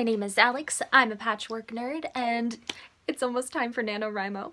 My name is Alex, I'm a patchwork nerd, and it's almost time for Nanowrimo.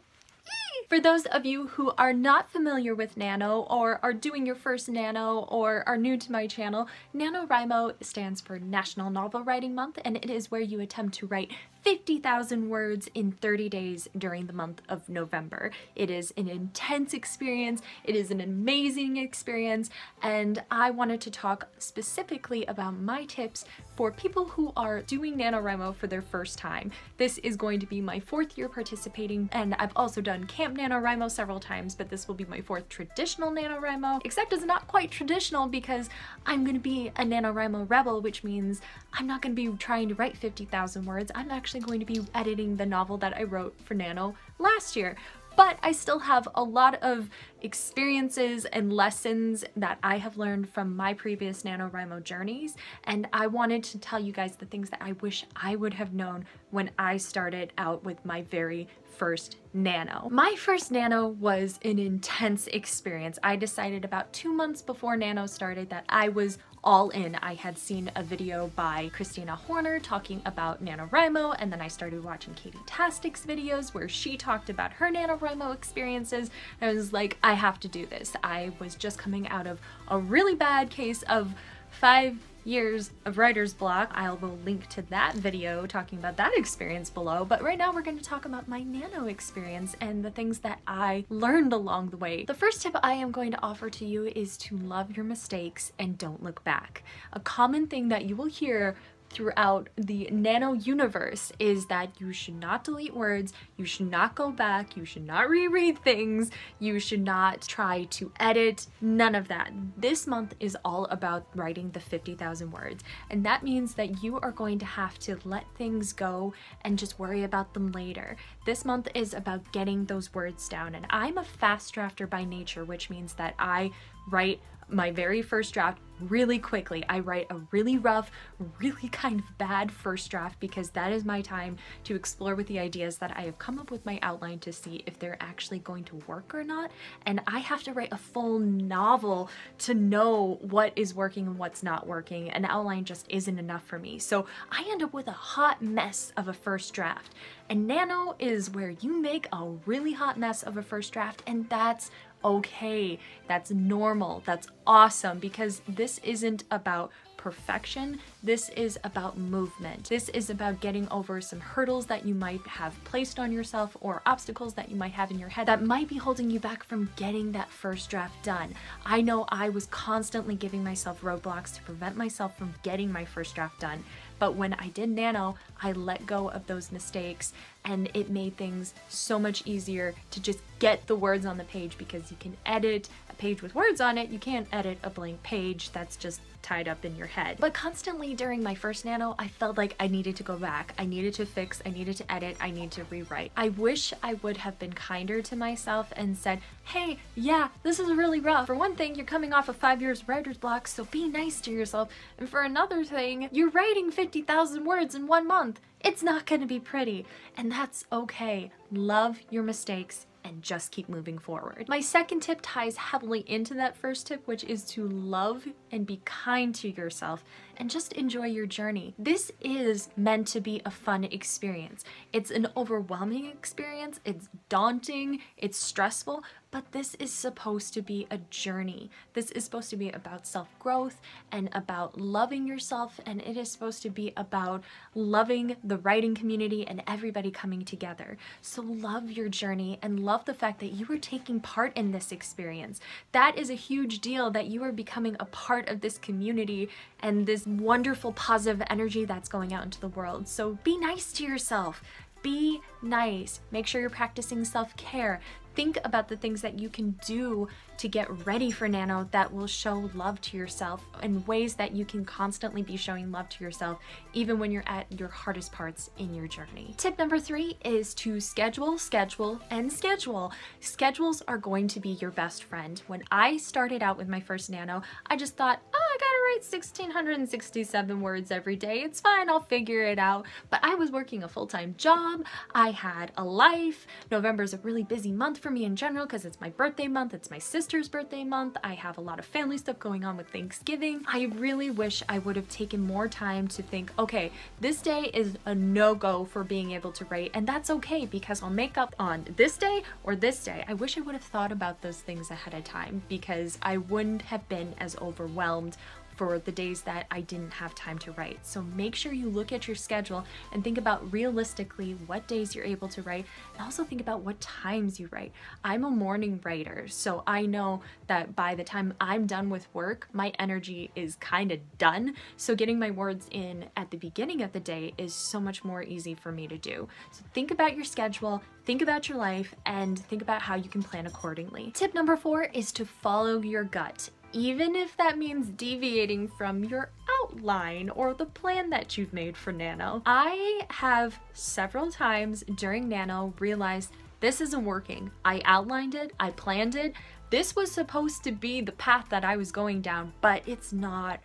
For those of you who are not familiar with Nano, or are doing your first Nano, or are new to my channel, Nanowrimo stands for National Novel Writing Month, and it is where you attempt to write 50,000 words in 30 days during the month of November. It is an intense experience, it is an amazing experience, and I wanted to talk specifically about my tips for people who are doing Nanowrimo for their first time. This is going to be my 4th year participating, and I've also done Camp Nanowrimo several times, but this will be my 4th traditional Nanowrimo, except it's not quite traditional because I'm going to be a Nanowrimo rebel, which means I'm not going to be trying to write 50,000 words. I'm actually going to be editing the novel that I wrote for Nano last year. But I still have a lot of experiences and lessons that I have learned from my previous Nanowrimo journeys, and I wanted to tell you guys the things that I wish I would have known when I started out with my very first Nano. My first Nano was an intense experience. I decided about 2 months before Nano started that I was all in. I had seen a video by Christina Horner talking about Nanowrimo, and then I started watching Katie Tastic's videos where she talked about her Nanowrimo experiences. I was like, I have to do this. I was just coming out of a really bad case of 5 years of writer's block. I will link to that video talking about that experience below, but right now we're going to talk about my Nano experience and the things that I learned along the way. The first tip I am going to offer to you is to love your mistakes and don't look back. A common thing that you will hear throughout the Nano universe is that you should not delete words, you should not go back, you should not reread things, you should not try to edit, none of that. This month is all about writing the 50,000 words, and that means that you are going to have to let things go and just worry about them later. This month is about getting those words down, and I'm a fast drafter by nature, which means that I write my very first draft really quickly. I write a really rough, really kind of bad first draft because that is my time to explore with the ideas that I have come up with my outline to see if they're actually going to work or not. And I have to write a full novel to know what is working and what's not working. An outline just isn't enough for me. So I end up with a hot mess of a first draft. And Nano is where you make a really hot mess of a first draft, and that's okay. That's normal. That's awesome, because this isn't about perfection. This is about movement. This is about getting over some hurdles that you might have placed on yourself or obstacles that you might have in your head that might be holding you back from getting that first draft done. I know I was constantly giving myself roadblocks to prevent myself from getting my first draft done, but when I did Nano, I let go of those mistakes, and it made things so much easier to just get the words on the page, because you can edit a page with words on it. You can't edit a blank page that's just tied up in your head. But constantly during my first Nano, I felt like I needed to go back. I needed to fix, I needed to edit, I need to rewrite. I wish I would have been kinder to myself and said, hey, yeah, this is really rough. For one thing, you're coming off of 5 years writer's block, so be nice to yourself. And for another thing, you're writing 50,000 words in 1 month. It's not gonna be pretty, and that's okay. Love your mistakes and just keep moving forward. My second tip ties heavily into that first tip, which is to love and be kind to yourself and just enjoy your journey. This is meant to be a fun experience. It's an overwhelming experience, it's daunting, it's stressful, but this is supposed to be a journey. This is supposed to be about self-growth and about loving yourself, and it is supposed to be about loving the writing community and everybody coming together. So love your journey and love the fact that you are taking part in this experience. That is a huge deal, that you are becoming a part of this community and this wonderful positive energy that's going out into the world. So be nice to yourself. Be nice. Make sure you're practicing self-care. Think about the things that you can do to get ready for Nano that will show love to yourself, and ways that you can constantly be showing love to yourself even when you're at your hardest parts in your journey. Tip number 3 is to schedule, schedule, and schedule. Schedules are going to be your best friend. When I started out with my first Nano, I just thought, I gotta write 1,667 words every day. It's fine, I'll figure it out. But I was working a full-time job. I had a life. November's a really busy month for me in general because it's my birthday month. It's my sister's birthday month. I have a lot of family stuff going on with Thanksgiving. I really wish I would have taken more time to think, okay, this day is a no-go for being able to write, and that's okay because I'll make up on this day or this day. I wish I would have thought about those things ahead of time because I wouldn't have been as overwhelmed for the days that I didn't have time to write. So make sure you look at your schedule and think about realistically what days you're able to write, and also think about what times you write. I'm a morning writer, so I know that by the time I'm done with work, my energy is kind of done. So getting my words in at the beginning of the day is so much more easy for me to do. So think about your schedule, think about your life, and think about how you can plan accordingly. Tip number 4 is to follow your gut. Even if that means deviating from your outline or the plan that you've made for Nano. I have several times during Nano realized this isn't working. I outlined it, I planned it. This was supposed to be the path that I was going down, but it's not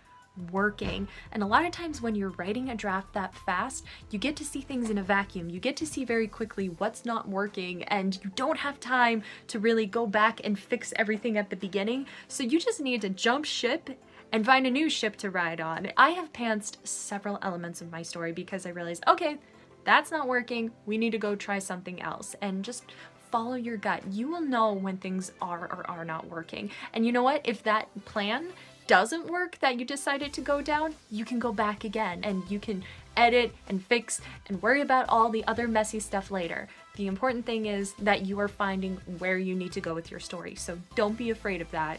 working. And a lot of times when you're writing a draft that fast, you get to see things in a vacuum. You get to see very quickly what's not working, and you don't have time to really go back and fix everything at the beginning. So you just need to jump ship and find a new ship to ride on. I have pantsed several elements of my story because I realized, okay, that's not working. We need to go try something else, and just follow your gut. You will know when things are or are not working. And you know what? If that plan doesn't work that you decided to go down, you can go back again and you can edit and fix and worry about all the other messy stuff later. The important thing is that you are finding where you need to go with your story. So don't be afraid of that.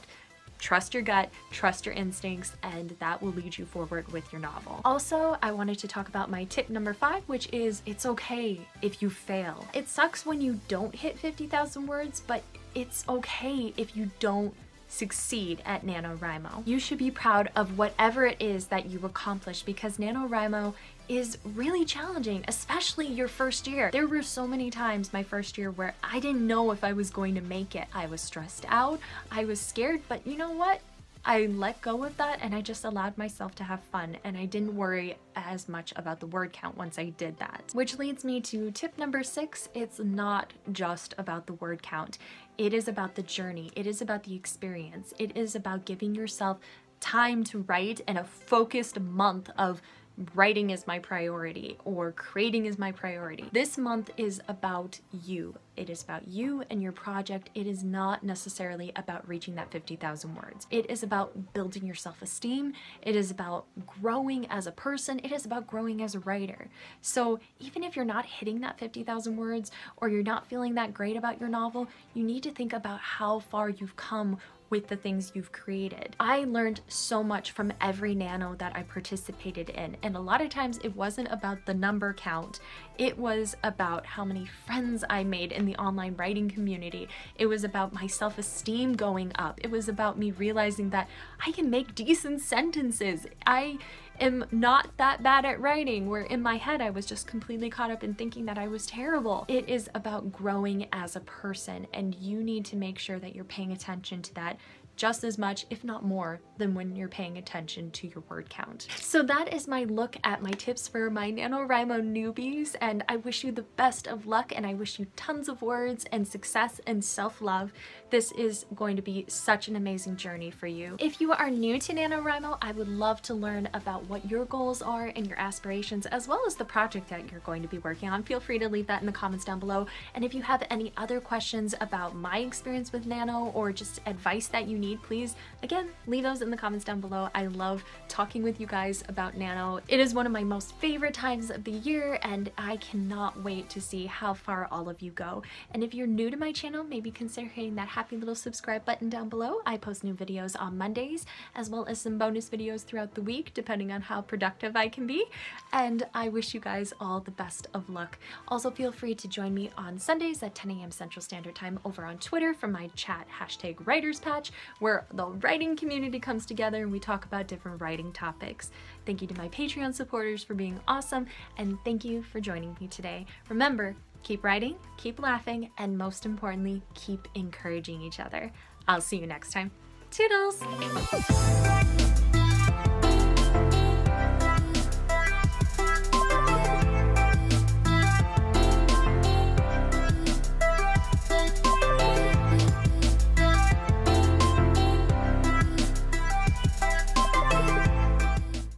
Trust your gut, trust your instincts, and that will lead you forward with your novel. Also, I wanted to talk about my tip number 5, which is it's okay if you fail. It sucks when you don't hit 50,000 words, but it's okay if you don't succeed at Nanowrimo. You should be proud of whatever it is that you accomplish because Nanowrimo is really challenging, especially your first year. There were so many times my first year where I didn't know if I was going to make it. I was stressed out, I was scared, but you know what? I let go of that and I just allowed myself to have fun, and I didn't worry as much about the word count once I did that. Which leads me to tip number 6. It's not just about the word count. It is about the journey. It is about the experience. It is about giving yourself time to write and a focused month of writing is my priority or creating is my priority. This month is about you. It is about you and your project. It is not necessarily about reaching that 50,000 words. It is about building your self-esteem. It is about growing as a person. It is about growing as a writer. So even if you're not hitting that 50,000 words or you're not feeling that great about your novel, you need to think about how far you've come with the things you've created. I learned so much from every Nano that I participated in, and a lot of times it wasn't about the number count. It was about how many friends I made in the online writing community. It was about my self-esteem going up. It was about me realizing that I can make decent sentences. I am not that bad at writing, where in my head I was just completely caught up in thinking that I was terrible. It is about growing as a person, and you need to make sure that you're paying attention to that just as much, if not more, than when you're paying attention to your word count. So that is my look at my tips for my Nanowrimo newbies, and I wish you the best of luck, and I wish you tons of words and success and self-love. This is going to be such an amazing journey for you. If you are new to Nanowrimo, I would love to learn about what your goals are and your aspirations, as well as the project that you're going to be working on. Feel free to leave that in the comments down below. And if you have any other questions about my experience with Nano or just advice that you need, please, again, leave those in the comments down below. I love talking with you guys about Nano. It is one of my most favorite times of the year, and I cannot wait to see how far all of you go. And if you're new to my channel, maybe consider hitting that happy little subscribe button down below. I post new videos on Mondays, as well as some bonus videos throughout the week, depending on how productive I can be. And I wish you guys all the best of luck. Also, feel free to join me on Sundays at 10 a.m. Central Standard Time over on Twitter for my chat #WritersPatch, where the writing community comes together and we talk about different writing topics. Thank you to my Patreon supporters for being awesome, and thank you for joining me today. Remember, keep writing, keep laughing, and most importantly, keep encouraging each other. I'll see you next time. Toodles!